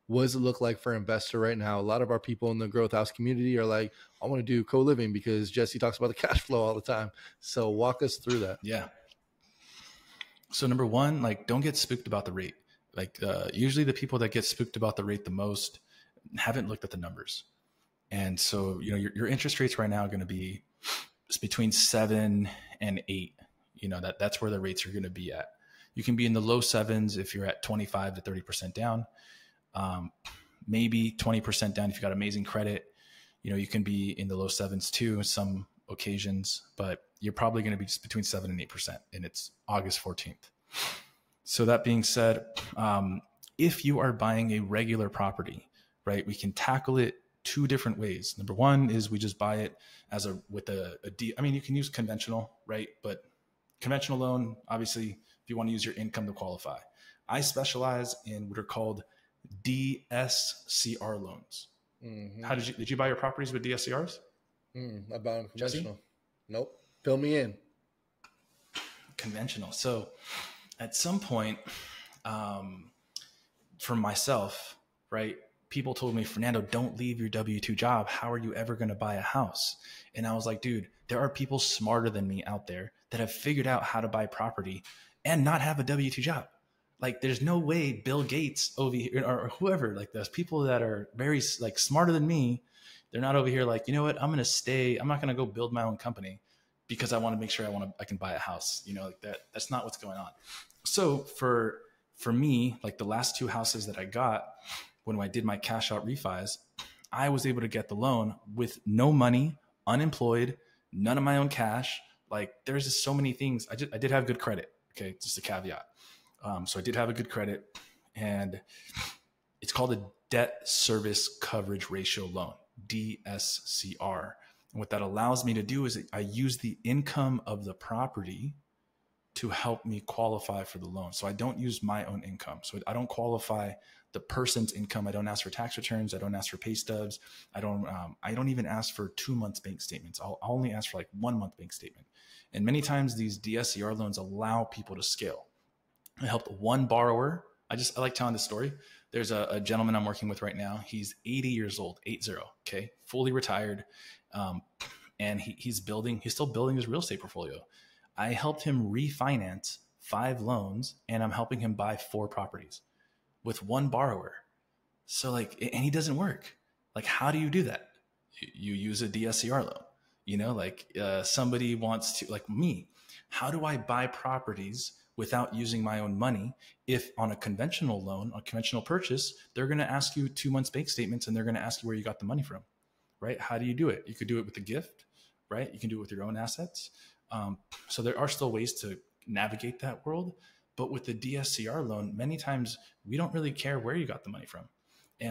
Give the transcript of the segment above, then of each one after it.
what does it look like for an investor right now? A lot of our people in the growth house community are like, I want to do co-living because Jesse talks about the cash flow all the time. So walk us through that. Yeah. So number one, like, don't get spooked about the rate. Like, usually the people that get spooked about the rate the most haven't looked at the numbers. And so, your interest rates right now are going to be between 7 and 8. That's where the rates are going to be at. You can be in the low 7s if you're at 25 to 30% down. Maybe 20% down if you've got amazing credit. You can be in the low 7s too, some occasions, but you're probably going to be just between 7 and 8%, and it's August 14th. So that being said, if you are buying a regular property, right, we can tackle it 2 different ways. Number one is we just buy it with a I mean, you can use conventional, right? But conventional loan, obviously, if you want to use your income to qualify. I specialize in what are called DSCR loans. Mm-hmm. How did you buy your properties with DSCRs? I bought them conventional. Jesse? Nope. Fill me in. Conventional. So at some point, for myself, right, people told me, Fernando, don't leave your W-2 job. How are you ever going to buy a house? And I was like, dude, there are people smarter than me out there that have figured out how to buy property and not have a W-2 job. Like, there's no way Bill Gates over here or whoever, like those people that are very like smarter than me, they're not over here like, you know what, I'm not going to go build my own company because I want to make sure I can buy a house, like that's not what's going on. So for me, like the last 2 houses that I got, when I did my cash out refis, I was able to get the loan with no money, unemployed, none of my own cash. Like, there's just so many things. I did have good credit. Okay. Just a caveat. So I did have a good credit, and it's called a debt service coverage ratio loan, DSCR. And what that allows me to do is I use the income of the property to help me qualify for the loan. So I don't use my own income. So I don't qualify the person's income. I don't ask for tax returns. I don't ask for pay stubs. I don't even ask for 2 months bank statements. I'll only ask for like 1 month bank statement. And many times these DSCR loans allow people to scale. I helped one borrower. I like telling this story. There's a gentleman I'm working with right now. He's 80 years old, 80, okay, fully retired. And he's still building his real estate portfolio. I helped him refinance 5 loans, and I'm helping him buy 4 properties with one borrower. So and he doesn't work. Like, how do you do that? You use a DSCR loan, somebody wants to, like me, how do I buy properties without using my own money? If on a conventional loan, a conventional purchase, they're going to ask you 2 months bank statements, and they're going to ask you where you got the money from, right? How do you do it? You could do it with a gift, right? You can do it with your own assets. So there are still ways to navigate that world, but with the DSCR loan, many times we don't really care where you got the money from,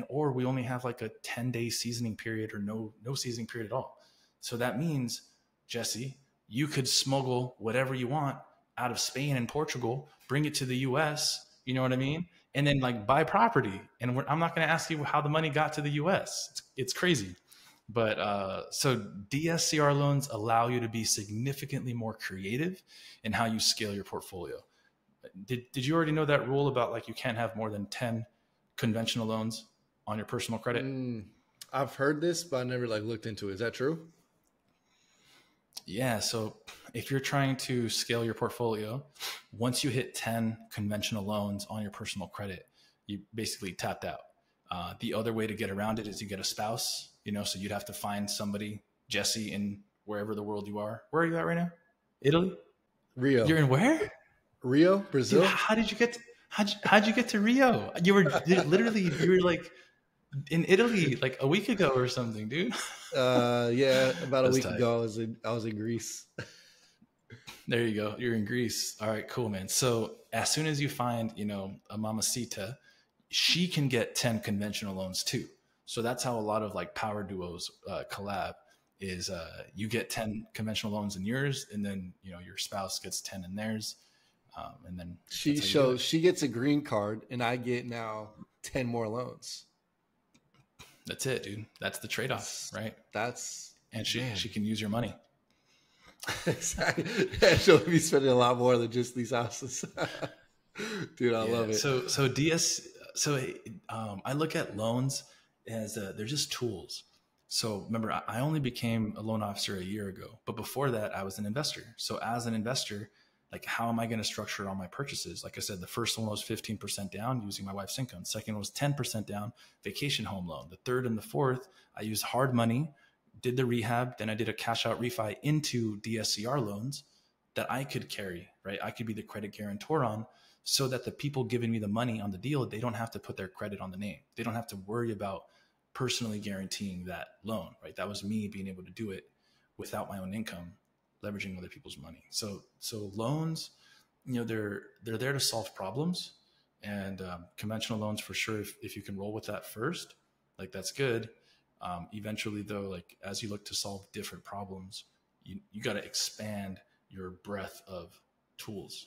or we only have like a 10-day seasoning period or no seasoning period at all. So that means, Jesse, you could smuggle whatever you want out of Spain and Portugal, bring it to the US, you know what I mean? And then like buy property. And I'm not going to ask you how the money got to the US. It's crazy. But so DSCR loans allow you to be significantly more creative in how you scale your portfolio. Did you already know that rule about like you can't have more than 10 conventional loans on your personal credit? I've heard this, but I never looked into it. Is that true? Yeah. So if you're trying to scale your portfolio, once you hit 10 conventional loans on your personal credit, you basically tapped out. The other way to get around it is you get a spouse, so you'd have to find somebody, Jesse, in wherever the world you are. Where are you at right now? Italy? Rio. You're in where? Rio, Brazil. Dude, how'd you get to Rio? You were like in Italy like a week ago or something, dude. Yeah, about a week tight. ago I was in Greece. There you go. You're in Greece. All right, cool, man. So as soon as you find, a mamacita, she can get 10 conventional loans too. So that's how a lot of like power duos collab is you get 10 conventional loans in yours, and then, your spouse gets 10 in theirs. And then she gets a green card, and I get now 10 more loans. That's it, dude. That's the trade-off, right? And she can use your money. Exactly. Yeah, she'll be spending a lot more than just these houses. Dude, I love it. So So I look at loans as they're just tools. So remember, I only became a loan officer a year ago, but before that, I was an investor. So as an investor, like how am I going to structure all my purchases? Like I said, the first one was 15% down using my wife's income. Second was 10% down, vacation home loan. The third and the fourth, I used hard money, did the rehab, then I did a cash out refi into DSCR loans that I could carry, right? I could be the credit guarantor on, so that the people giving me the money on the deal, they don't have to put their credit on the name. They don't have to worry about personally guaranteeing that loan, right? That was me being able to do it without my own income, leveraging other people's money. So loans, they're there to solve problems, and conventional loans for sure. If you can roll with that first, like that's good. Eventually though, like as you look to solve different problems, you got to expand your breadth of tools.